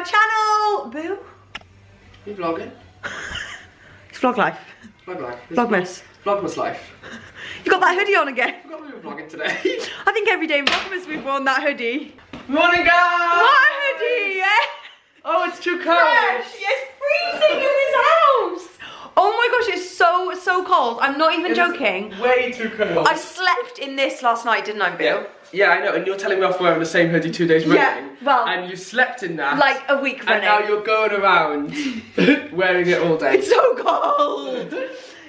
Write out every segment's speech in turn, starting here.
channel. Boo. You vlogging? It's vlog life. Vlog life. Vlogmas. Vlogmas life. You got that hoodie on again. I forgot we were vlogging today. I think every day in Vlogmas we've worn that hoodie. Morning, guys! What hoodie, yeah? Oh, it's too cold. Fresh. It's freezing in this house. Oh my gosh, it's so cold. I'm not even joking. Way too cold. I slept in this last night, didn't I, Bill? Yeah, I know, and you're telling me off wearing the same hoodie 2 days running. Yeah, well. And you slept in that. Like a week running. And now you're going around wearing it all day. It's so cold.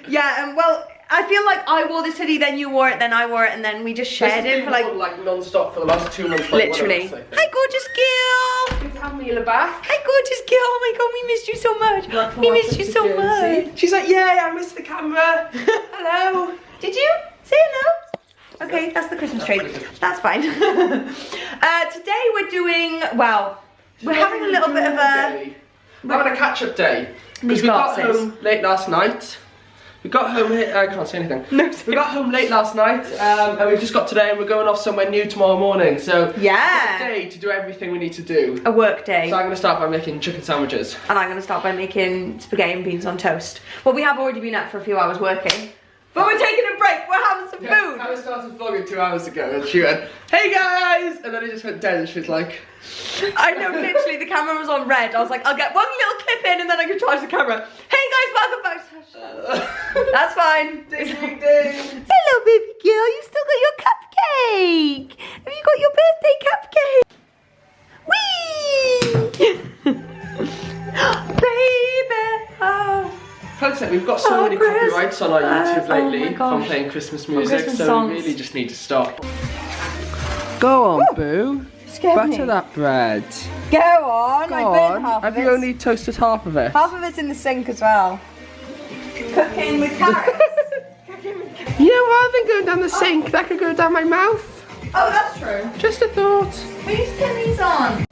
Yeah, well, I feel like I wore this hoodie, then you wore it, then I wore it, and then we just shared it for like non-stop for the last 2 months. Literally. Hi, gorgeous girl. Good to have Mila back. Hi, gorgeous girl. Oh my god, we missed you so much. We missed you so much. She's like, yeah, I missed the camera. Hello. Did you? Say hello. Okay, that's the Christmas tree. That's fine. Today we're doing, well, we're having a little bit of a... We're having a catch-up day. Because we got home late last night. We got home, I can't say anything. No, we got home late last night and we've just got today and we're going off somewhere new tomorrow morning. So yeah, it's a day to do everything we need to do. A work day. So I'm going to start by making chicken sandwiches. And I'm going to start by making spaghetti and beans on toast. Well, we have already been out for a few hours working. But we're taking a break, we're having some food. I started vlogging 2 hours ago and she went, hey guys! And then it just went dead and she was like... I know, literally the camera was on red. I was like, I'll get one little clip in and then I can charge the camera. Hey guys, welcome back. That's fine. Ding, ding, ding. Hello baby girl, you still got your cupcake. Have you got your birthday cupcake? Whee! Baby, oh. We've got so many copyrights on our YouTube lately from gosh. playing Christmas music, Christmas so songs. we really just need to stop. Go on, Boo. Butter that bread. Go on, Go I on. burnt half Have of you it. only toasted half of it? Half of it's in the sink as well. Cooking with carrots. You know, rather than going down the sink, that could go down my mouth. Oh, that's true. Just a thought. We need to turn these on.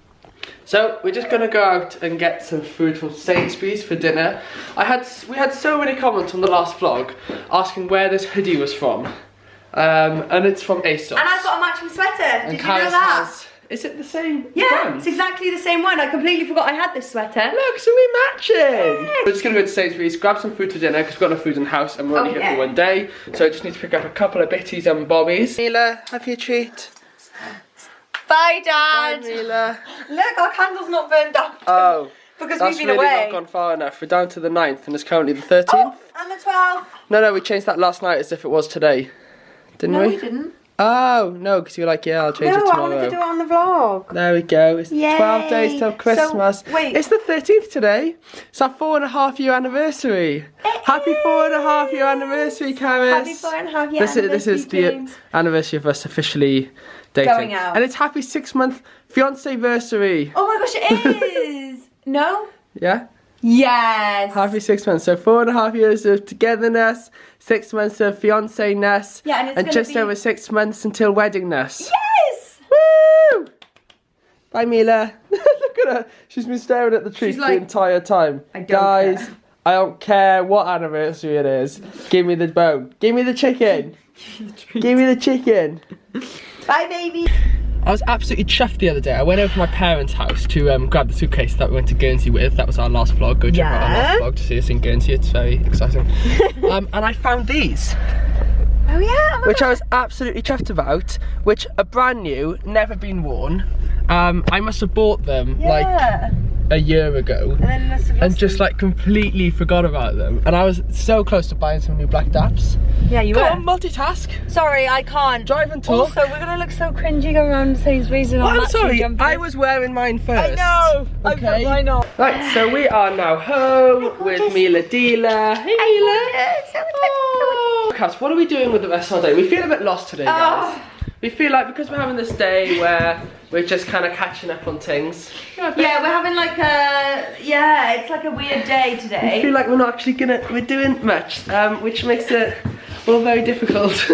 So we're just gonna go out and get some food from Sainsbury's for dinner. We had so many comments on the last vlog asking where this hoodie was from, and it's from ASOS. And I've got a matching sweater. Did you know Carys that? Is it the same? Yeah, brand? it's exactly the same one. I completely forgot I had this sweater. Look, so we're matching. Yeah. We're just gonna go to Sainsbury's, grab some food for dinner because we've got no food in the house and we're only here for 1 day. So I just need to pick up a couple of bitties and bobbies. Mila, have your treat. Bye, Dad. Bye, Mila. Look, our candle's not burned out. Oh, because that's we've been really away. not gone far enough. We're down to the 9th and it's currently the 13th. Oh, and the 12th. No, we changed that last night as if it was today. Didn't we? No, we didn't. Oh, no, because you were like, yeah, I'll change it tomorrow. No, I wanted to do it on the vlog. There we go. It's Yay. 12 days till Christmas. So, wait. It's the 13th today. It's our 4.5-year anniversary. Happy 4.5-year anniversary, Carys. Happy 4.5-year anniversary, This is the James. anniversary of us officially dating. Going out. And it's happy 6-month fiancé-versary. Oh my gosh, it is. No? Yeah? Yes. Happy 6 months. So 4.5 years of togetherness, 6 months of fiancé-ness, Yeah, and it's gonna just be... over 6 months until weddingness. Yes! Woo! Bye, Mila. Look at her. She's been staring at the tree She's the like, entire time. I don't Guys, care. I don't care what anniversary it is. Give me the bone. Give me the chicken. Give me the chicken. Bye, baby. I was absolutely chuffed the other day. I went over to my parents' house to grab the suitcase that we went to Guernsey with. That was our last vlog. Go check out our last vlog to see us in Guernsey. It's very exciting. And I found these. Oh yeah. Which I was absolutely chuffed about. Which are brand new, never been worn. I must have bought them like a year ago. And just like completely forgot about them. And I was so close to buying some new black daps. Yeah, you Go were. on, multitask. Sorry, I can't. Drive and talk. Also, we're gonna look so cringy going around Sainsbury's and all I'm that. sorry, I was wearing mine first. I know. Okay. Why not? Right, so we are now home with Mila Dealer. Hey, Mila. Oh. Cass, what are we doing with the rest of our day? We feel a bit lost today, guys. We feel like because we're having this day where we're just kind of catching up on things. Yeah, we're having like a, it's like a weird day today. We feel like we're not actually we're doing much, which makes it all very difficult.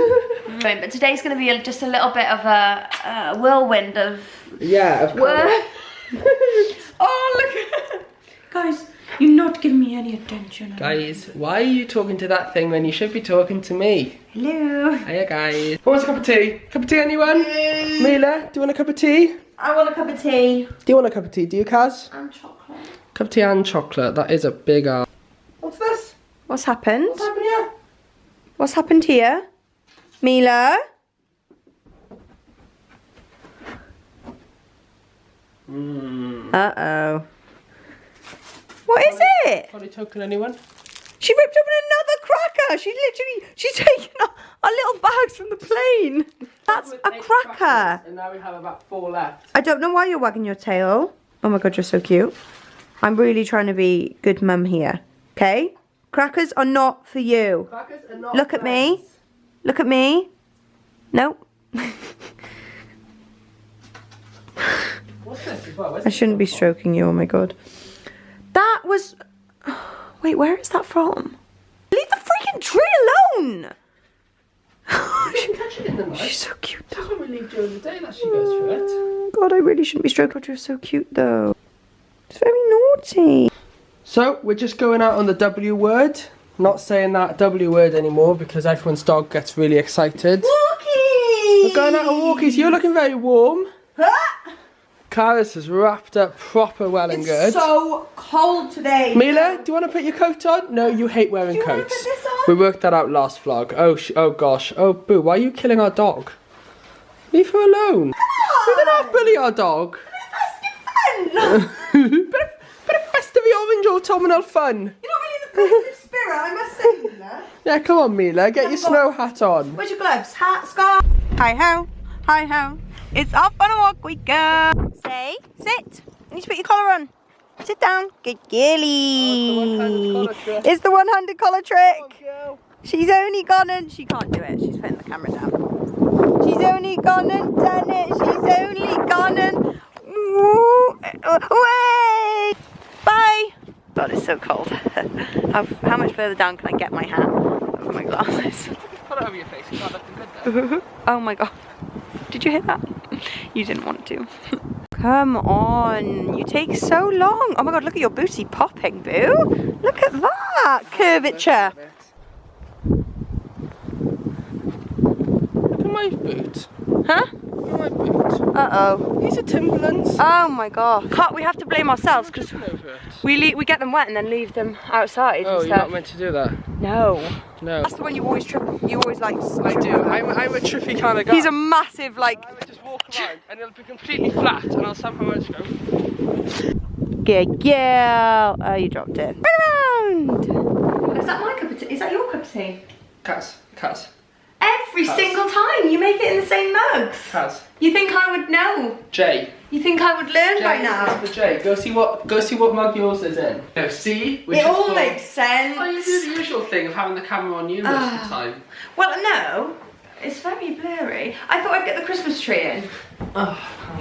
Right, but today's going to be just a little bit of a whirlwind of... Yeah, of course. Oh, look at guys, you're not giving me any attention. Guys, why are you talking to that thing when you should be talking to me? Hello. Hiya, guys. Who wants a cup of tea? Cup of tea, anyone? Mila, do you want a cup of tea? I want a cup of tea. Do you want a cup of tea? Do you, Kaz? And chocolate. Cup of tea and chocolate. That is a big ass. What's this? What's happened? What's happened here? What's happened here? Mila? Uh-oh. What is it? Probably token anyone? She ripped open another cracker. She's taken our little bags from the plane. That's a cracker. And now we have about 4 left. I don't know why you're wagging your tail. Oh my God, you're so cute. I'm really trying to be good mum here. Okay? Crackers are not for you. Crackers are not Look at me. Look at me. No. What's this as well? I shouldn't be stroking you. Oh my God. That was... Wait, where is that from? Leave the freaking tree alone! Catch it in the night. She's so cute though. That's when we leave during the day that she goes through it. Oh God, I really shouldn't be stroking. God, you're so cute though. It's very naughty. So, we're just going out on the W word. Not saying that W word anymore because everyone's dog gets really excited. Walkie! We're going out on walkies. You're looking very warm. Carys is wrapped up proper well and good. It's so cold today. Mila, do you want to put your coat on? No, you hate wearing coats. Do you want to put this on? We worked that out last vlog. Oh gosh. Oh, Boo, why are you killing our dog? Leave her alone. We're going to have bully our dog. bit Bit of festive orange autumnal fun. You're not really in the festive spirit, I must say, Mila. Yeah, come on, Mila. Get your snow hat on. Where's your gloves? Hat, scarf? Hi-ho. Hi-ho. It's off on a walk we go. Stay. Sit. You need to put your collar on. Sit down. Good girly. It's the one-handed collar trick. She's only gone and... She can't do it. She's putting the camera down. She's only gone and done it. She's only gone and... Away. Bye. God, it's so cold. How much further down can I get my hat over my glasses? Put it over your face. It's not looking good there. Oh my God. Did you hear that? You didn't want to. Come on. You take so long. Oh my God, look at your booty popping, Boo. Look at that curvature. Look at my boot. Huh? Look at my boot. Uh-oh. These are Timberlands. Oh my God. We have to blame ourselves because we get them wet and then leave them outside. Oh, you're not meant to do that. No. No. That's the one you always trip. You always like. I do. I'm a trippy kind of guy. He's a massive like. I would just walk around and it'll be completely flat and I'll somehow just go. Good girl. Oh, you dropped it. Around. Is that my cup of tea? Is that your cup of tea? Kaz. Every single time you make it in the same mugs. Kaz. You think I would know? J. You think I would learn by now? The J. Go see what mug yours is in. No, C. It all makes sense. Oh, you do the usual thing of having the camera on you most of the time. Well, no. It's very blurry. I thought I'd get the Christmas tree in. Oh,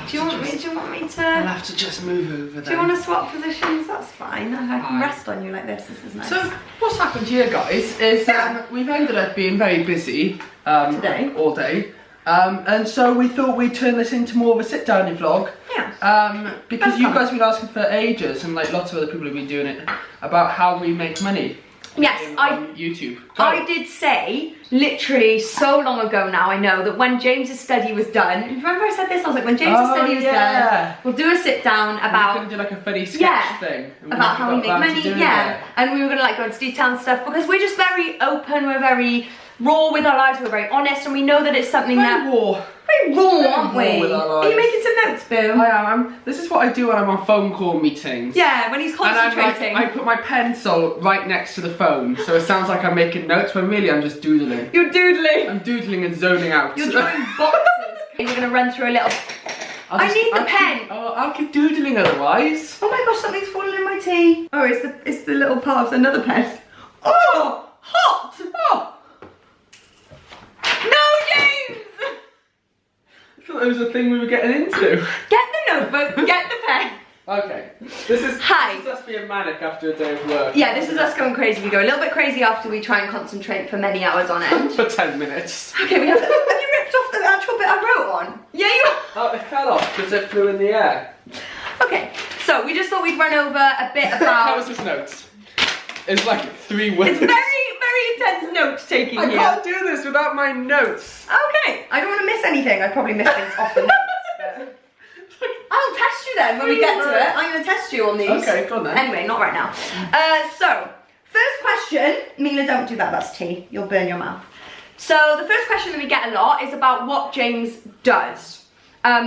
do you want me to? I'll have to just move over there. Do you want to swap positions? That's fine. I can rest on you like this. This is nice. So, what's happened here, guys, is we've ended up being very busy today. All day. And so we thought we'd turn this into more of a sit-down vlog. Yeah. Because you guys have been asking for ages, and like lots of other people have been doing it, about how we make money. Yes, on YouTube. I did say, literally so long ago now, I know, that when James's study was done, remember I said this? I was like, when James's study was done, we'll do a sit down about... We're going to do like a funny sketch thing. About how we make money, and we were going to like go into detail and stuff, because we're just very open, we're very raw with our lives, we're very honest, and we know that it's something very raw, aren't we? With our lives. Are you making some notes, Boo? I am. This is what I do when I'm on phone call meetings. Yeah, when he's concentrating. And I put my pencil right next to the phone, so it sounds like I'm making notes, but really I'm just doodling. You're doodling. I'm doodling and zoning out. You're drawing boxes. We're going to run through a little... I need the pen. I'll keep doodling otherwise. Oh my gosh, something's falling in my tea. Oh, it's the little part of another pen. Oh, hot. Oh. No, James! I thought it was a thing we were getting into. Get the notebook, get the pen. Okay. This is us being manic after a day of work. Yeah, this is us going crazy. We go a little bit crazy after we try and concentrate for many hours on end. For 10 minutes. Okay, have you ripped off the actual bit I wrote on? Yeah, you have. Oh, it fell off because it flew in the air. Okay, so we just thought we'd run over a bit about... How was his notes? It's like 3 words. It's very intense note taking here. I can't do this without my notes. Okay, I don't want to miss anything. I probably missed things off the notes. But... I'll test you then when we get to it. I'm going to test you on these. Okay, go on then. Anyway, not right now. So, first question. Mila, don't do that. That's tea. You'll burn your mouth. So, the first question that we get a lot is about what James does.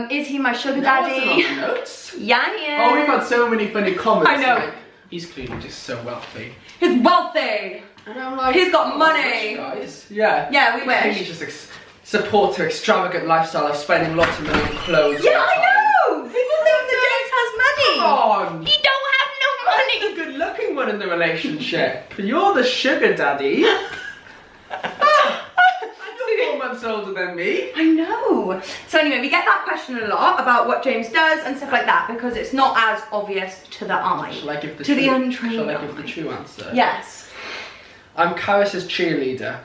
Is he my sugar daddy? That wasn't on the notes. Yeah, he is. Oh, we've had so many funny comments. I know. Like, he's clearly just so wealthy. He's wealthy. And I'm like, he's got money. Guys. Yeah. Yeah, we wish. He just supports her extravagant lifestyle of spending lots of money on clothes. Yeah, I know. People think that James has money. Come on. He don't have no money. You're the good-looking one in the relationship. You're the sugar daddy. You're 4 months older than me. I know. So anyway, we get that question a lot about what James does and stuff like that because it's not as obvious to the eye. Shall I give the the untrained Shall I eye. give the true answer? Yes. I'm Carys' cheerleader.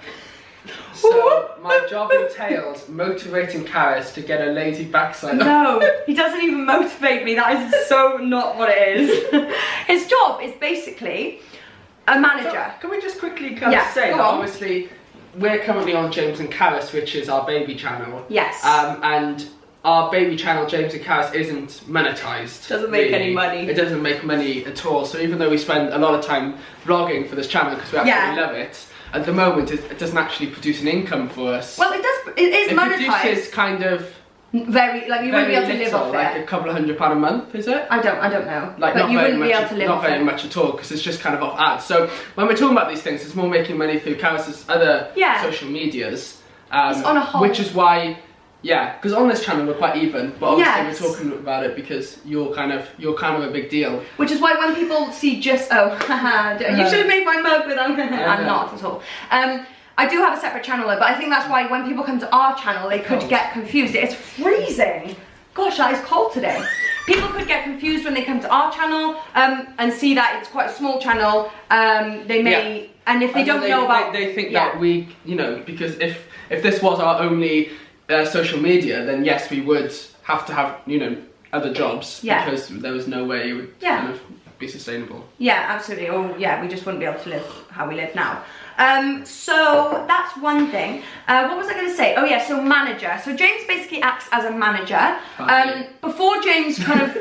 So my job entails motivating Carys to get a lazy backside. No, he doesn't even motivate me. That is so not what it is. His job is basically a manager. So, can we just quickly kind of say that obviously we're currently on James and Carys, which is our baby channel. Yes. And our baby channel, James and Carys, isn't monetized. Doesn't make any money. It doesn't make money at all. So even though we spend a lot of time vlogging for this channel because we absolutely love it, at the moment it doesn't actually produce an income for us. Well, it does. It is monetized. It produces kind of very, like you wouldn't be able to live off like it. a couple of £100 a month, is it? I don't know. Like but not you very wouldn't much, be able to live not off very it. much at all because it's just kind of off ads. So when we're talking about these things, it's more making money through Carys' other social medias. It's on a whole. Which is why, because on this channel we're quite even, but obviously we're talking about it because you're kind of a big deal. Which is why when people see you should have made my mug without. I'm not at all. I do have a separate channel though, but I think that's why when people come to our channel, they could get confused. It's freezing. Gosh, that is cold today. People could get confused when they come to our channel and see that it's quite a small channel. They may, and if they don't know about, they think that we, because if this was our only social media, then yes, we would have to have other jobs because there was no way it would kind of be sustainable. Yeah, absolutely. Or we just wouldn't be able to live how we live now. So that's one thing. What was I going to say? Oh yeah, so manager. So James basically acts as a manager. Before James kind of...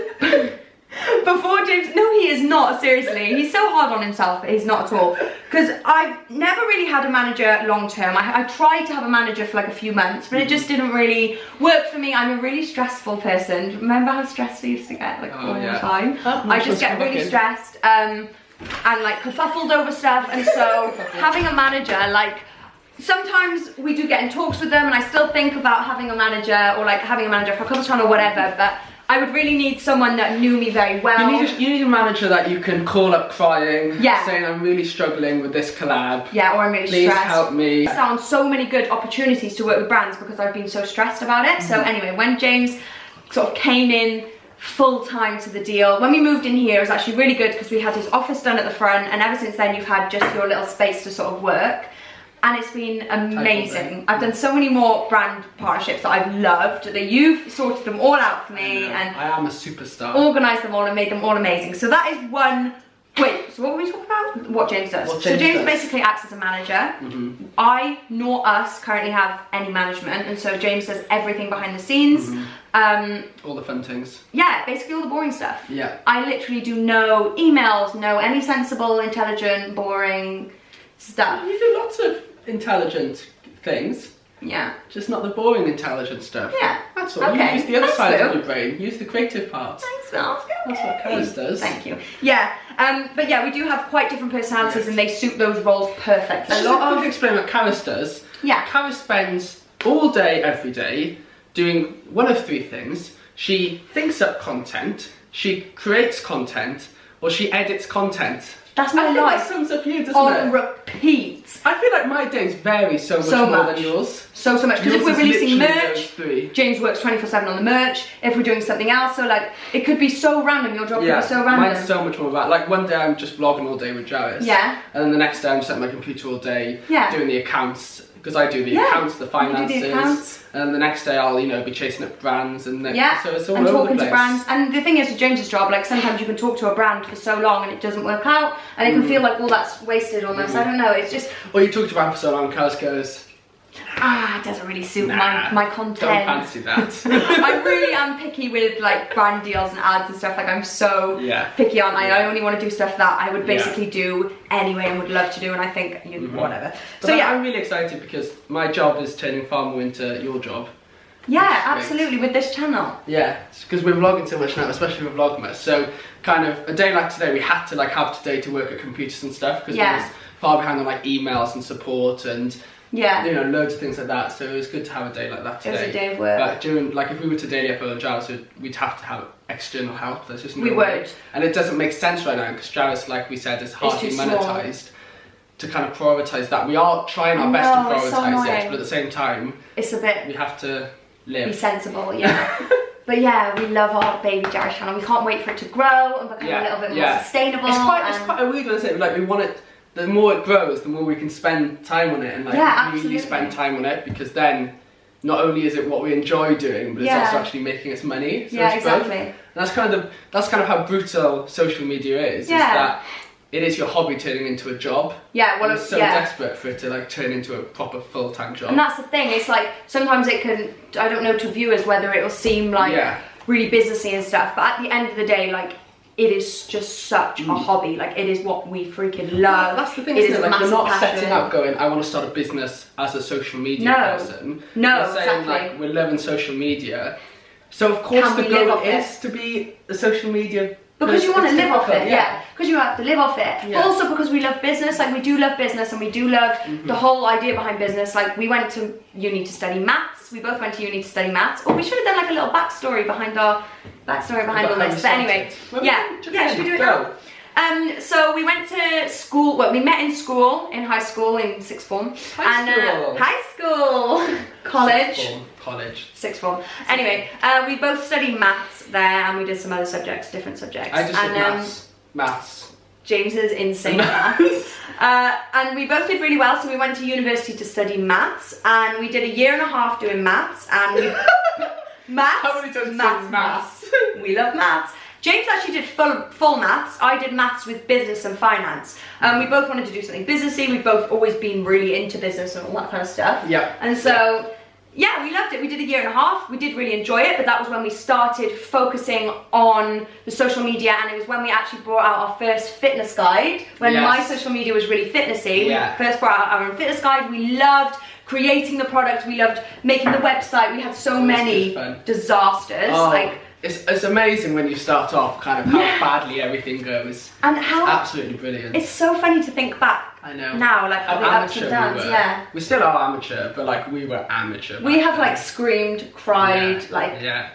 Before James... No, he is not, seriously. He's so hard on himself, but he's not at all. Because I've never really had a manager long term. I tried to have a manager for like a few months, but it just didn't really work for me. I'm a really stressful person. Remember how stressed I used to get like all the time? I just get really stressed. And like kerfuffled over stuff, and so having a manager, like sometimes we do get in talks with them and I still think about having a manager or like having a manager for a couples channel or whatever, but I would really need someone that knew me very well. You need a manager that you can call up crying, saying I'm really struggling with this collab. Yeah, or I'm really stressed. Please help me. I found so many good opportunities to work with brands because I've been so stressed about it. So anyway, when James sort of came in full time to the deal. When we moved in here, it was actually really good because we had his office done at the front, and ever since then you've had just your little space to sort of work, and it's been amazing. I've done so many more brand partnerships that I've loved, that you've sorted them all out for me, and I am a superstar. Organised them all and made them all amazing. So that is one. Wait, so what were we talking about? What James does. So James basically acts as a manager. I nor us currently have any management, and so James does everything behind the scenes. All the fun things. Yeah, basically all the boring stuff. Yeah. I literally do no emails, no any sensible, intelligent, boring stuff. You do lots of intelligent things. Yeah. Just not the boring intelligent stuff. Yeah. That's all. Okay. You use the other side of your brain. Use the creative parts. Thanks, Phil. That's what Carys does. Thank you. Yeah. But yeah, we do have quite different personalities and they suit those roles perfectly. Just to explain what Carys does. Yeah. Carys spends all day, every day, doing one of three things. She thinks up content, she creates content, or she edits content. That's my life. That sums up you, doesn't on it? repeat. I feel like my days vary so much more than yours. So much. Because if we're releasing merch, three. James works 24/7 on the merch. If we're doing something else, so like it could be so random. Your job could be so random. Mine's so much more about. Like one day I'm just vlogging all day with Carys. Yeah. And then the next day I'm just at my computer all day. Yeah. Doing the accounts. Because I do the accounts, the finances, you do the accounts. And the next day I'll, be chasing up brands and so it's all and over talking the place. to brands. And the thing is with James's job, like sometimes you can talk to a brand for so long and it doesn't work out, and it can feel like, well, that's wasted almost. I don't know. It's just. Or you talk to a brand for so long, Carys goes, it doesn't really suit Nah, my content. Don't fancy that. I really am picky with like brand deals and ads and stuff. Like I'm so picky on. I only want to do stuff that I would basically do anyway and would love to do. And I think whatever. But so I'm really excited because my job is turning far more into your job. Yeah, absolutely, with this channel. Yeah, because we're vlogging so much now, especially with Vlogmas. So kind of a day like today, we had to like have today to work at computers and stuff because we was far behind on like emails and support and you know, loads of things like that. So it was good to have a day like that today. It was a day of work. But during, like, if we were to daily upload on Jarvis, we'd have to have external help. There's just no way. And it doesn't make sense right now because Jarvis, like we said, is hardly monetized. To kind of prioritise that. We are trying our best to prioritise it, but at the same time, it's a bit. We have to live. Be sensible, But yeah, we love our baby Jarvis channel. We can't wait for it to grow and become a little bit more sustainable. It's quite a weird one, isn't it? Like we want it. The more it grows, the more we can spend time on it and like really spend time on it because then not only is it what we enjoy doing, but it's also actually making us money. So it's exactly. And that's kind of how brutal social media is. Is that it is your hobby turning into a job. Yeah, well, it's so desperate for it to like turn into a proper full-time job. And that's the thing. It's like sometimes it can. I don't know to viewers whether it will seem like really businessy and stuff, but at the end of the day, like. It is just such a hobby, like it is what we freaking love. That's the thing, isn't it? Like we're not setting up going, I want to start a business as a social media person. No, we're saying like we're loving social media. So of course the goal is to be a social media because you want to live off it, because you have to live off it. But also because we love business, like we do love business and we do love the whole idea behind business. Like we went to uni to study maths. We both went to uni to study maths. Or we should have done like a little backstory behind all this. But anyway, should we do it now? So we went to school, well we met in school, in high school, in sixth form. High school, college. Sixth form. Anyway, we both studied maths there and we did some other subjects, different subjects. I just did maths. James is insane at maths. And we both did really well, so we went to university to study maths and we did a year and a half doing maths and we... Maths? How many times maths? We love maths. James actually did full maths. I did maths with business and finance. We both wanted to do something businessy. We've both always been really into business and all that kind of stuff. Yeah. And so, yeah, we loved it. We did a year and a half. We did really enjoy it, but that was when we started focusing on the social media, and it was when we actually brought out our first fitness guide. When my social media was really fitnessy, we first brought out our own fitness guide. We loved creating the product. We loved making the website. We had so many disasters. It's amazing when you start off kind of how badly everything goes. And how absolutely brilliant. It's so funny to think back. I know. Now, like how the ups and downs, we still are amateur, but like we were amateur. We have like screamed, cried,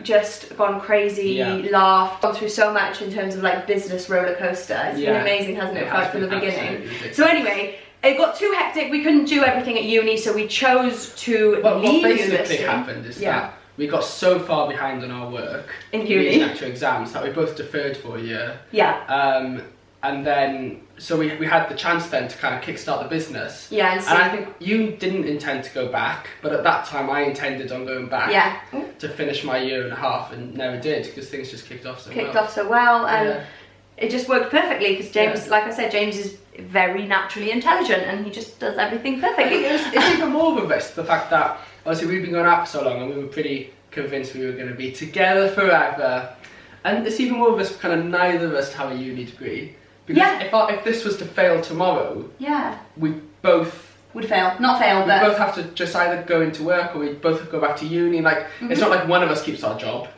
just gone crazy, laughed, gone through so much in terms of like business roller coaster. It's been amazing, hasn't it, right from the beginning? So anyway, it got too hectic. We couldn't do everything at uni, so we chose to leave university. What basically happened is that we got so far behind on our work in uni to exams that we both deferred for a year. And then so we had the chance then to kind of kickstart the business. And I think you didn't intend to go back, but at that time I intended on going back to finish my year and a half and never did because things just kicked off so well. And it just worked perfectly because James, like I said, James is very naturally intelligent and he just does everything perfectly. It's even more of a risk, the fact that obviously we've been going out for so long and we were pretty convinced we were going to be together forever. And it's even more of a risk kind of neither of us have a uni degree. Because if this was to fail tomorrow, we both would fail. Not fail, but we both have to just either go into work or we both go back to uni. Like it's not like one of us keeps our job.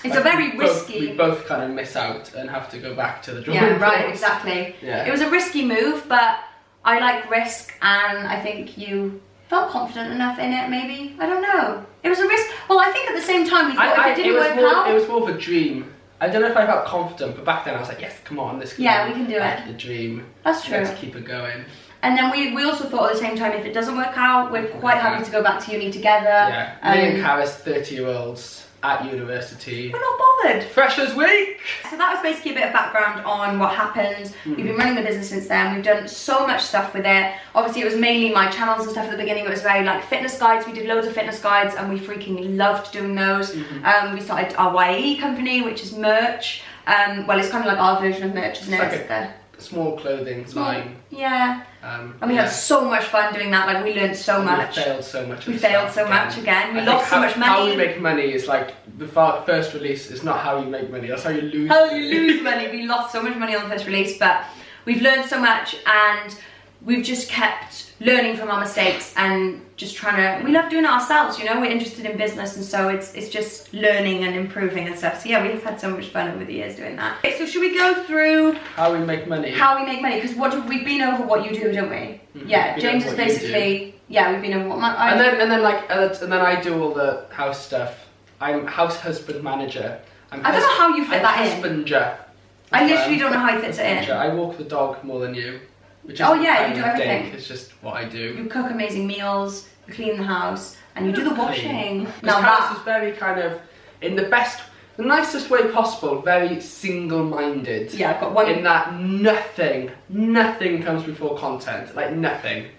It's a very risky. We both kind of miss out and have to go back to the drawing board. Exactly. It was a risky move, but I like risk, and I think you felt confident enough in it. Maybe, I don't know. It was a risk. Well, I think at the same time we thought if it didn't work out, it was more of a dream. I don't know if I felt confident, but back then I was like, yes, come on, this can we can do it. The dream. That's true. Let's keep it going. And then we also thought at the same time, if it doesn't work out, we're quite happy to go back to uni together. Me and Carys, 30-year-olds at university. We're not bothered. Freshers week! So that was basically a bit of background on what happened. We've been running the business since then. We've done so much stuff with it. Obviously it was mainly my channels and stuff at the beginning. It was very like fitness guides. We did loads of fitness guides and we freaking loved doing those. We started our YAE company, which is merch. Well, it's kind of like our version of merch, isn't it? small clothing line. Yeah. And we had so much fun doing that. Like we learned so much. We failed so much. We failed so much again. We lost so much money. How we make money is like the first release is not how you make money. That's how you lose. How you lose money. We lost so much money on the first release, but we've learned so much, and we've just kept learning from our mistakes and just trying to. We love doing it ourselves. You know, we're interested in business, and so it's just learning and improving and stuff. So yeah, we've had so much fun over the years doing that. Okay, so should we go through how we make money? How we make money? Because we've been over what you do, don't we? Yeah, James is basically we've been over what and then I do all the house stuff. I'm house husband manager. I don't know how you fit that in. Husbander. I literally don't know how he fits it in. I walk the dog more than you. Which is you do everything. It's just what I do. You cook amazing meals, you clean the house, and you do the washing. Now Carys is very kind of, in the nicest way possible, very single-minded. Yeah, I've got one. In that nothing comes before content, like nothing.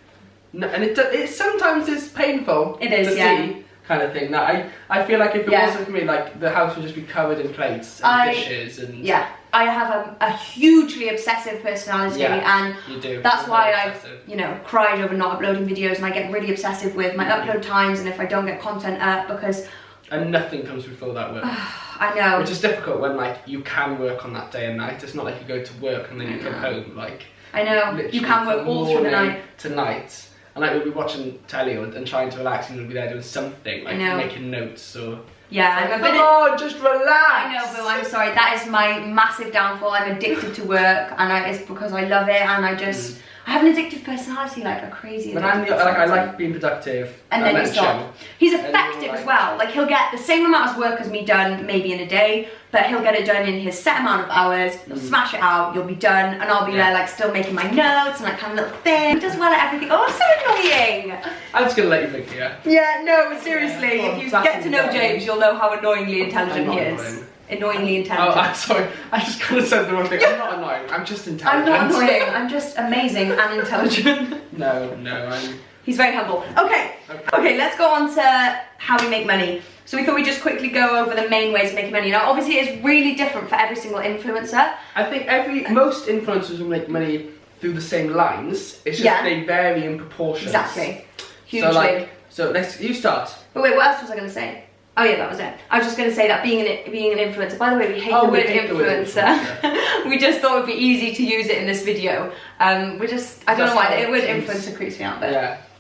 And it sometimes is painful to see, kind of thing. That I feel like if it wasn't for me, like the house would just be covered in plates and dishes and. Yeah. I have a hugely obsessive personality, and that's why I've cried over not uploading videos, and I get really obsessive with my upload times and if I don't get content up, because nothing comes before that work. I know, which is difficult when like you can work on that day and night. It's not like you go to work and then you come home like. I know, you can work all through the night to night, and like we'll be watching telly and trying to relax, and we'll be there doing something like making notes or. Yeah, I'm a bit. Come on, just relax. I know, but I'm sorry. That is my massive downfall. I'm addicted to work, and it's because I love it, and I have an addictive personality, like a crazy. But I like being productive. And then you stop. He's effective as well. Like he'll get the same amount of work as me done, maybe in a day, but he'll get it done in his set amount of hours. He'll smash it out. You'll be done, and I'll be there like still making my notes and like kind of little thing. He does well at everything. Oh, I'm so annoying. I'm just gonna let you think here. Yeah, no, seriously. If you get to know James, you'll know how annoyingly intelligent he is. Annoyingly intelligent. Oh, I'm sorry. I just kind of said the wrong thing. I'm not annoying. I'm just intelligent. I'm not annoying. I'm just amazing and intelligent. No, He's very humble. Okay, let's go on to how we make money. So we thought we'd just quickly go over the main ways of making money. Now, obviously, it's really different for every single influencer. I think most influencers will make money through the same lines. It's just they vary in proportions. Exactly. Hugely. So you start. But wait, what else was I going to say? Oh yeah, that was it. I was just going to say that being an influencer. By the way, we hate the word influencer. We just thought it would be easy to use it in this video. I don't know why the word influencer creeps me out, but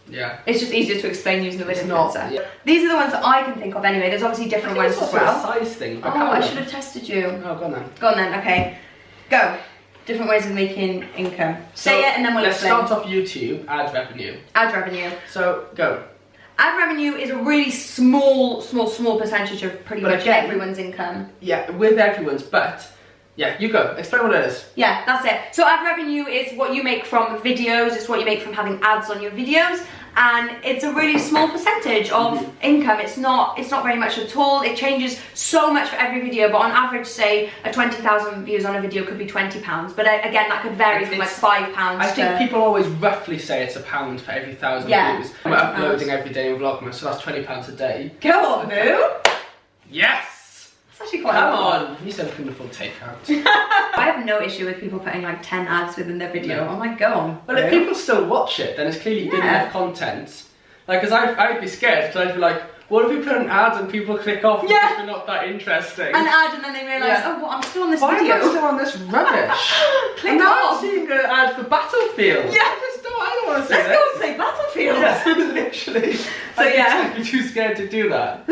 yeah. It's just easier to explain using the word influencer. These are the ones that I can think of anyway. There's obviously different ones as well. A size thing. I should have tested you. Oh, go on then. Go on then. Okay, go. Different ways of making income. Say it and then we'll explain. Let's start off YouTube. Ad revenue. Ad revenue. So go. Ad revenue is a really small percentage of pretty much everyone's income. Yeah, with everyone's, but yeah, you go. Explain what it is. Yeah, that's it. So ad revenue is what you make from videos, it's what you make from having ads on your videos, and it's a really small percentage of income. It's not very much at all. It changes so much for every video, but on average, say, 20,000 views on a video could be £20. But again, that could vary from like £5 I think people always roughly say it's £1 for every 1,000 views. We're uploading every day in Vlogmas, so that's £20 a day. Go on, Boo! Yes! That's actually quite a lot. Come on! You said we couldn't afford takeout. I have no issue with people putting like 10 ads within their video. I'm like, go on. But if people still watch it, then it's clearly good enough content. Like, because I'd be scared, because I'd be like, what if we put an ad and people click off because we're not that interesting? An ad and then they realise, oh, well, I'm still on this video. Why am I still on this rubbish? Click and now off. I'm seeing an ad for Battlefield. Yeah. I don't want to see Let's this. go and play Battlefield. Yeah, literally. So I'd be too scared to do that.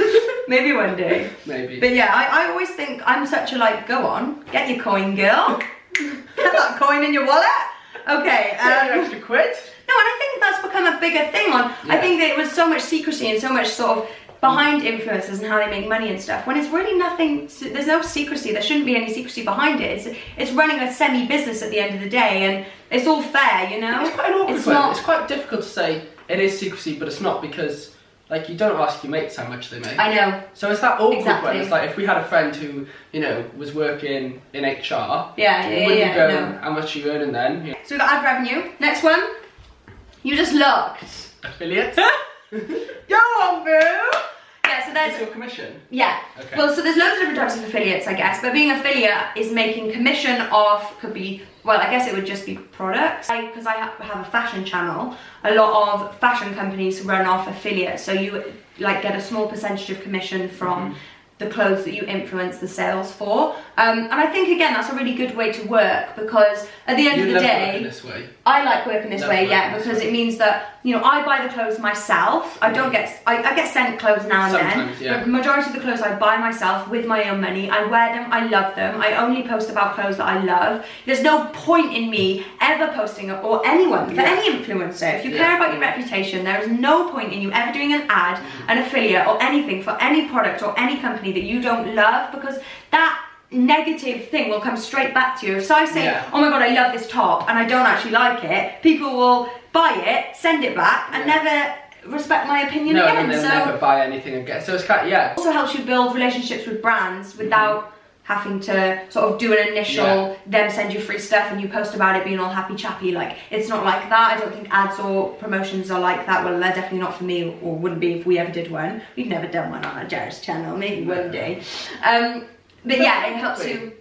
Maybe one day. Maybe. But yeah, I always think I'm such a like, go on, get your coin, girl. Get that coin in your wallet. Okay. Get your extra quid. No, and I think that's become a bigger thing I think that it was so much secrecy and so much sort of behind influencers and how they make money and stuff, when it's really nothing, there's no secrecy, there shouldn't be any secrecy behind it. It's running a semi-business at the end of the day, and it's all fair, you know? It's quite an awkward one. It's quite difficult to say it is secrecy, but it's not, because like you don't ask your mates how much they make. I know. So it's that awkward one. It's like if we had a friend who, you know, was working in HR, wouldn't go, how much are you earning then? Yeah. So we've got ad revenue. Next one. You just looked. Affiliate. Go on, boo! Yeah, so there's your commission. Yeah. Okay. Well, so there's loads of different types of affiliates, I guess. But being affiliate is making commission off, could be well, I guess it would just be products. Because I have a fashion channel, a lot of fashion companies run off affiliates. So you like get a small percentage of commission from the clothes that you influence the sales for. And I think, again, that's a really good way to work, because at the end of the day, this way. I like working this way, because it means that, you know, I buy the clothes myself. I don't get, I get sent clothes now and Sometimes, then, but the majority of the clothes I buy myself with my own money. I wear them, I love them. I only post about clothes that I love. There's no point in me ever posting, or anyone, for any influencer. If you care about your reputation, there is no point in you ever doing an ad, an affiliate, or anything for any product or any company that you don't love, because that negative thing will come straight back to you. So I say, oh my god, I love this top, and I don't actually like it, people will buy it, send it back, and never respect my opinion again. And they'll never buy anything again. So it's kind of, It also helps you build relationships with brands without having to sort of do an initial, them send you free stuff and you post about it being all happy chappy. Like, it's not like that. I don't think ads or promotions are like that. Well, they're definitely not for me, or wouldn't be if we ever did one. We've never done one on our Carys channel, maybe one day. But yeah, it helps you.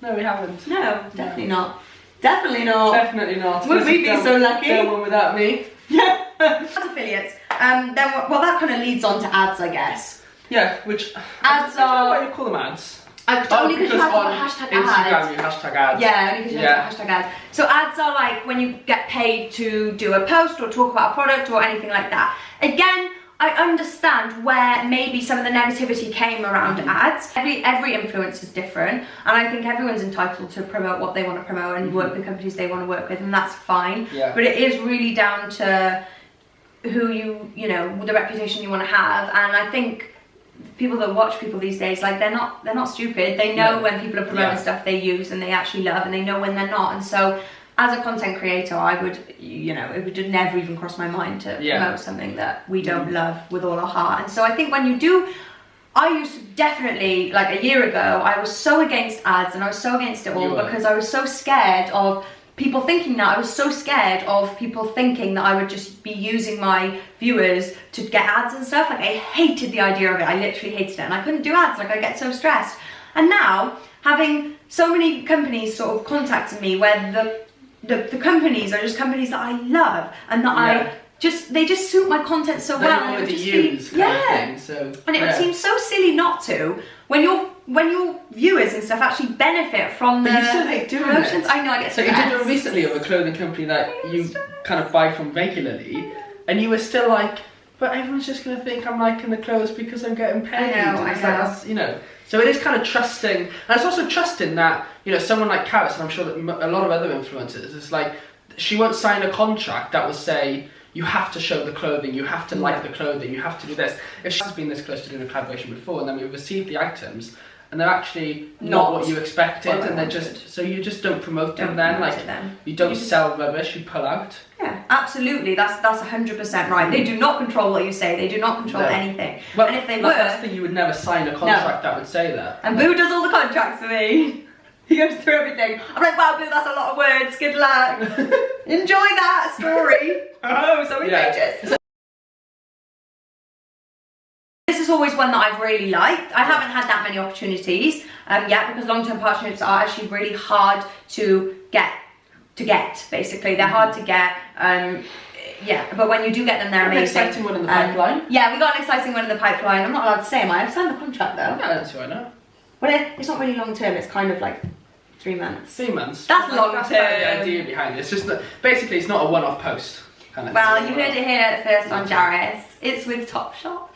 No, we haven't. No, definitely not. Definitely not. Definitely not. Would we be so lucky? No one without me. Yeah. As affiliates. Then, well, that kind of leads on to ads, I guess. Yeah, which ads are. Why do you call them ads? Only because you have to put hashtag Instagram, ads. you hashtag ads. Yeah, only because you have to put hashtag ads. So ads are like when you get paid to do a post or talk about a product or anything like that. Again, I understand where maybe some of the negativity came around ads. Every influencer is different, and I think everyone's entitled to promote what they want to promote and work with companies they want to work with, and that's fine. Yeah. But it is really down to who you know, the reputation you want to have. And I think people that watch people these days, like, they're not stupid. They know when people are promoting stuff they use and they actually love, and they know when they're not. And so as a content creator, I would, you know, it would never even cross my mind to promote something that we don't love with all our heart. And so I think when you do, I used to definitely, like a year ago, I was so against ads, and I was so against it all because I was so scared of people thinking that. I was so scared of people thinking that I would just be using my viewers to get ads and stuff. Like, I hated the idea of it. I literally hated it, and I couldn't do ads. Like, I get so stressed. And now, having so many companies sort of contacting me where the companies are just companies that I love, and that they just suit my content so well. And it would just use be, thing, so, and it would seem so silly not to, when your viewers and stuff actually benefit from the promotions. I know, I get so you did one recently of a clothing company that you kind of buy from regularly, and you were still like, but everyone's just going to think I'm liking the clothes because I'm getting paid. I know. That's, you know. So it is kind of trusting, and it's also trusting that, you know, someone like Carys, and I'm sure that a lot of other influencers, it's like, she won't sign a contract that will say, you have to show the clothing, you have to like the clothing, you have to do this. If she's been this close to doing a collaboration before, and then we've received the items, and they're actually not what you expected, and they're just, so you just don't promote them then, like, you don't sell rubbish, you pull out. Yeah, absolutely, that's 100% right. They do not control what you say, they do not control anything. Well, and if they that's the thing, you would never sign a contract that would say that. And Boo does all the contracts for me. He goes through everything. I'm like, wow, Boo, that's a lot of words, good luck. Enjoy that story. Oh, so many pages. This is always one that I've really liked. I haven't had that many opportunities yet, because long-term partnerships are actually really hard to get, basically. They're hard to get. Yeah, but when you do get them, they're amazing. An exciting one in the pipeline. Yeah, we got an exciting one in the pipeline. I'm not allowed to say, am I? I've signed the contract though. Yeah, that's who I know. Well, it's not really long term, it's kind of like 3 months. 3 months. That's long That's term. the idea behind it. It's just that, basically, it's not a one-off post. Kind of well, you heard it here first on Carys. It's with Topshop.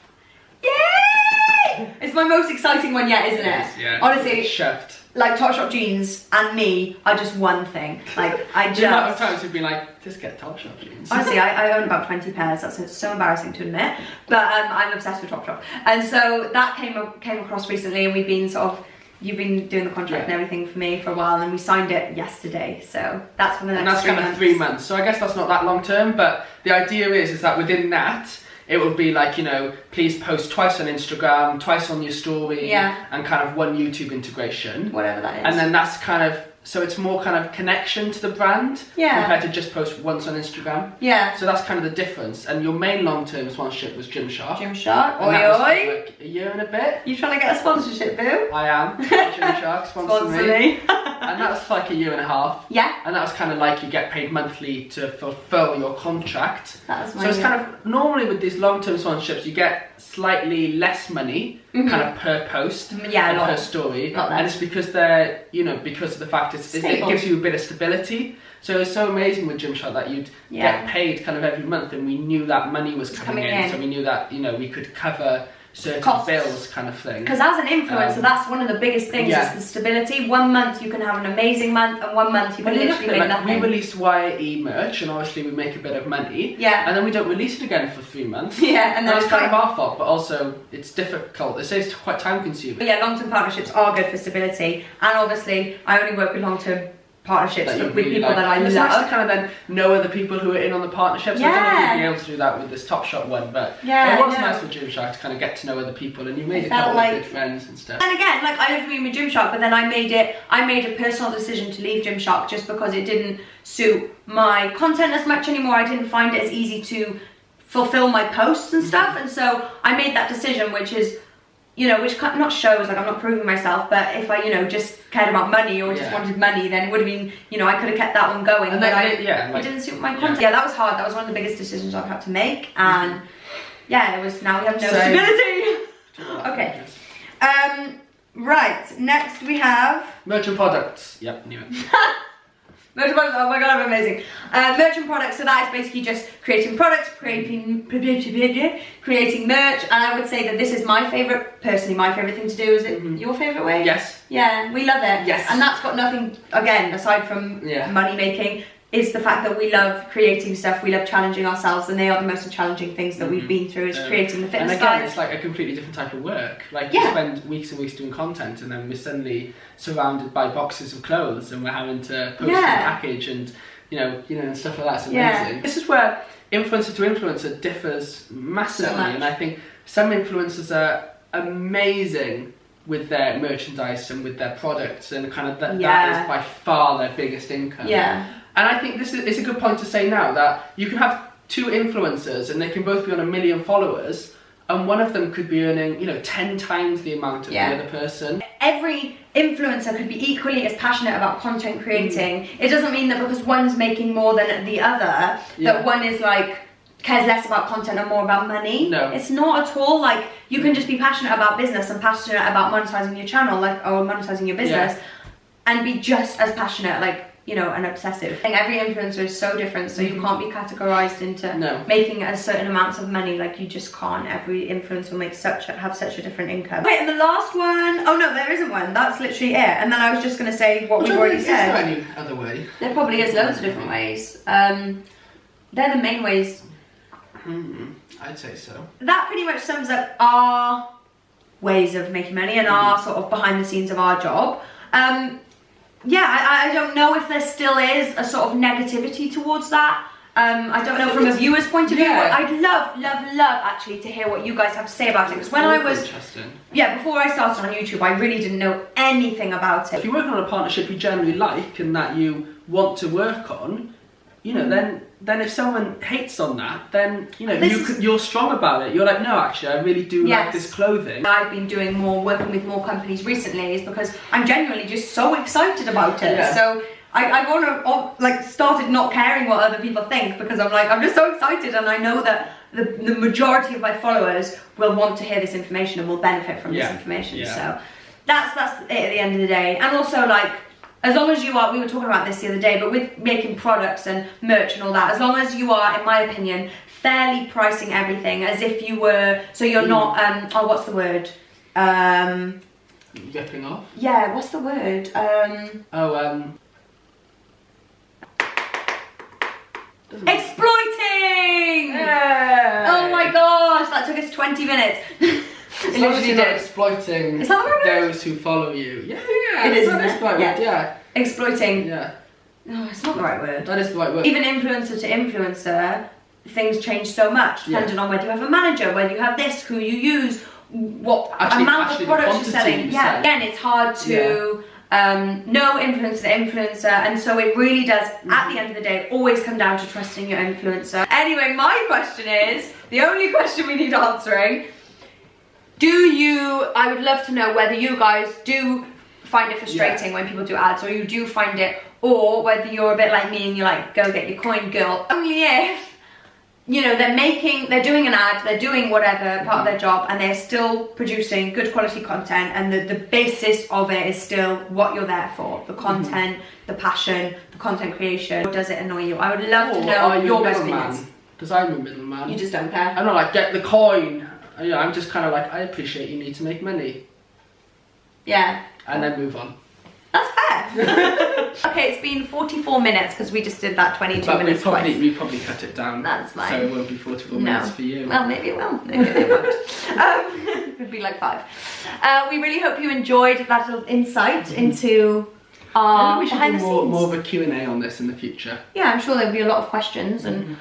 Yay! It's my most exciting one yet, isn't it? Yeah. Honestly, it's shoved. Like, Topshop jeans and me are just one thing. Like, I just... The amount of times we've been like, just get Topshop jeans. Honestly, I own about 20 pairs. That's so embarrassing to admit. But I'm obsessed with Topshop. And so that came across recently, and we've been sort of... You've been doing the contract and everything for me for a while, and we signed it yesterday. So that's for the next 3 months. And that's kind of 3 months. So I guess that's not that long term, but the idea is that within that, it would be like, you know, please post twice on Instagram, twice on your story, and kind of one YouTube integration. Whatever that is. And then that's kind of so it's more kind of connection to the brand compared to just post once on Instagram. Yeah. So that's kind of the difference. And your main long-term sponsorship was Gymshark. Gymshark. And that was for like a year and a bit. You trying to get a sponsorship, Boo? I am. Gymshark sponsor me. And that was for like a year and a half. Yeah. And that was kind of like you get paid monthly to fulfill your contract. That was my So it's kind of, normally with these long-term sponsorships, you get slightly less money kind of per post and per story. And it's because they're, you know, because of the fact it gives you a bit of stability. So it's so amazing with Gymshark that you'd get paid kind of every month, and we knew that money was coming in. So we knew that, you know, we could cover certain bills kind of thing. Because as an influencer, that's one of the biggest things is the stability. 1 month you can have an amazing month, and 1 month you can literally make nothing. We release YE merch, and obviously we make a bit of money. Yeah. And then we don't release it again for 3 months. Yeah, and then it's kind of our fault, but also it's difficult. It's quite time consuming. But yeah, long-term partnerships are good for stability, and obviously I only work with long-term partnerships with people that I love. It's nice to kind of then know other people who are in on the partnerships. I don't know if you'd be able to do that with this Topshop one, but it was nice with Gymshark to kind of get to know other people, and you made a couple of good friends and stuff. And again, like I loved being with Gymshark, but then I made a personal decision to leave Gymshark just because it didn't suit my content as much anymore. I didn't find it as easy to fulfill my posts and stuff, and so I made that decision, which is, you know, which not shows like I'm not proving myself, but if I, you know, just cared about money or just wanted money, then it would have been, you know, I could have kept that one going. And then it didn't suit my content. Yeah, that was hard. That was one of the biggest decisions I've had to make, and it was. Now we have no stability. Okay. Right. Next we have merchant products. Yep, knew it. Merchant products, oh my god, I'm amazing. Merchant products, so that is basically just creating products, creating merch, and I would say that this is my favourite, personally my favourite thing to do. Is it your favourite way? Yes. Yeah, we love it. Yes. And that's got nothing, again, aside from money making, is the fact that we love creating stuff, we love challenging ourselves, and they are the most challenging things that we've been through, is creating the fitness and again, guides. it's like a completely different type of work. Like you spend weeks and weeks doing content, and then we're suddenly surrounded by boxes of clothes, and we're having to post and package, and you know, and stuff like that. It's amazing. This is where influencer to influencer differs massively, and I think some influencers are amazing with their merchandise and with their products, and kind of that is by far their biggest income. And I think it's a good point to say now that you can have 2 influencers and they can both be on 1 million followers, and one of them could be earning, you know, 10 times the amount of the other person. Every influencer could be equally as passionate about content creating. It doesn't mean that because one's making more than the other, that one is like cares less about content and more about money. No. It's not at all. Like, you can just be passionate about business and passionate about monetizing your channel, like, or monetizing your business, and be just as passionate, like, you know, and obsessive. I think every influencer is so different, so you can't be categorized into making a certain amounts of money. Like, you just can't. Every influencer will have such a different income. Wait, and the last one, oh no, there isn't one. That's literally it. And then I was just going to say what we've already said. Is there any other way? There probably is loads of different ways. They're the main ways. I'd say so. That pretty much sums up our ways of making money and our sort of behind the scenes of our job. Yeah, I don't know if there still is a sort of negativity towards that. I don't know from a viewer's point of view. I'd love actually to hear what you guys have to say about it. Because when I was, before I started on YouTube, I really didn't know anything about it. If you're working on a partnership you generally like and that you want to work on, you know, then if someone hates on that, then, you know, you're strong about it. You're like, no, actually, I really do like this clothing. I've been working with more companies recently is because I'm genuinely just so excited about it. So I've like started not caring what other people think, because I'm like, I'm just so excited, and I know that the majority of my followers will want to hear this information and will benefit from this information. So that's it at the end of the day. And also, like, as long as you are, we were talking about this the other day, but with making products and merch and all that, as long as you are, in my opinion, fairly pricing everything as if you were, so you're not, oh, what's the word? Ripping off? Yeah, what's the word? Exploiting! Yeah. Oh my gosh, that took us 20 minutes. As long as you're not exploiting those who follow you. Yeah, it is, isn't it? Yeah. Exploiting. Yeah. No, it's not the right word. That is the right word. Even influencer to influencer, things change so much depending on whether you have a manager, whether you have this, who you use, what amount of products you're selling. Again, it's hard to no influencer to influencer, and so it really does, at the end of the day, always come down to trusting your influencer. Anyway, my question is, the only question we need answering, I would love to know whether you guys do find it frustrating when people do ads, or you do find it, or whether you're a bit like me and you're like, go get your coin, girl. Only if, you know, they're doing an ad, they're doing whatever part of their job, and they're still producing good quality content, and the basis of it is still what you're there for, the content, the passion, the content creation. Or does it annoy you? I would love to know your best opinions. Because I'm a middleman. You just don't care? I'm not like, get the coin. You know, I'm just kind of like, I appreciate you need to make money. Yeah. And then move on. That's fair. Okay, it's been 44 minutes because we just did that 22 minutes twice. We probably cut it down. That's fine. So it won't be 44 minutes for you. Well, maybe it will. Maybe it won't. It'd be like 5. We really hope you enjoyed that little insight into our behind the scenes. More of a Q&A on this in the future. Yeah, I'm sure there'll be a lot of questions, and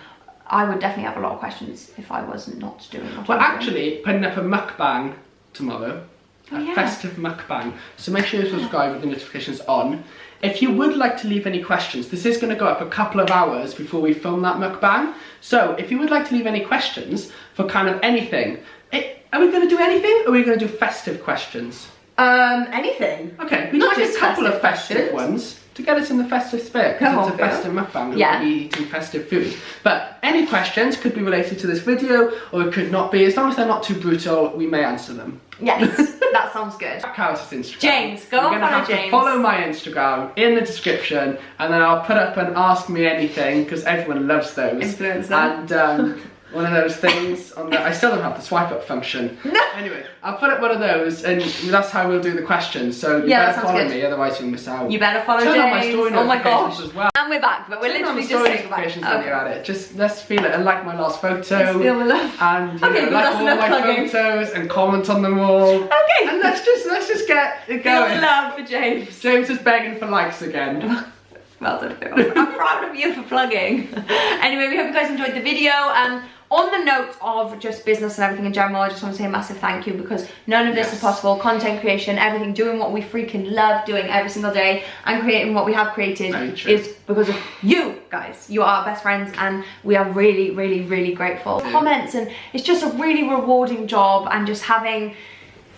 I would definitely have a lot of questions if I was not doing what Well, actually, putting up a mukbang tomorrow. A festive mukbang. So make sure you subscribe with the notifications on. If you would like to leave any questions, this is going to go up a couple of hours before we film that mukbang. So if you would like to leave any questions for kind of anything, are we going to do anything, or are we going to do festive questions? Anything. Okay, we might do a couple of festive ones to get us in the festive spirit, because it's a festive mukbang and we'll be eating festive food. But any questions could be related to this video, or it could not be. As long as they're not too brutal, we may answer them. Yes, that sounds good. Carys' Instagram. James, go and follow James. Follow my Instagram in the description, and then I'll put up an Ask Me Anything, because everyone loves those. Influencer. And one of those things on the, I still don't have the swipe up function. No. Anyway, I'll put up one of those, and that's how we'll do the questions. So you better follow me, otherwise you'll miss out. You better follow James. On my story notifications as well. And we're back, but we're literally just saying goodbye. When you're at it. Just let's feel it, and like my last photo. Let's feel the love. And like all my photos and comment on them all. Okay. And let's just get it going. Feel love for James. James is begging for likes again. Well done, Phil. I'm proud of you for plugging. Anyway, we hope you guys enjoyed the video. On the note of just business and everything in general, I just want to say a massive thank you, because none of this is possible. Content creation, everything, doing what we freaking love doing every single day, and creating what we have created is because of you guys. You are our best friends, and we are really, really, really grateful. Comments, and it's just a really rewarding job, and just having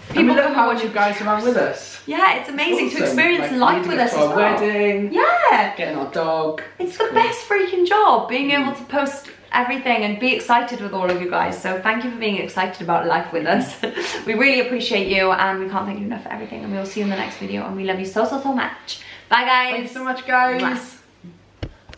people look how much you guys are on with us. Yeah, it's amazing to experience life with us as well. Wedding, getting our dog. It's the best freaking job, being able to post everything and be excited with all of you guys. So thank you for being excited about life with us. We really appreciate you, and we can't thank you enough for everything, and we will see you in the next video, and we love you so, so, so much. Bye guys. Thanks so much, guys. Mwah.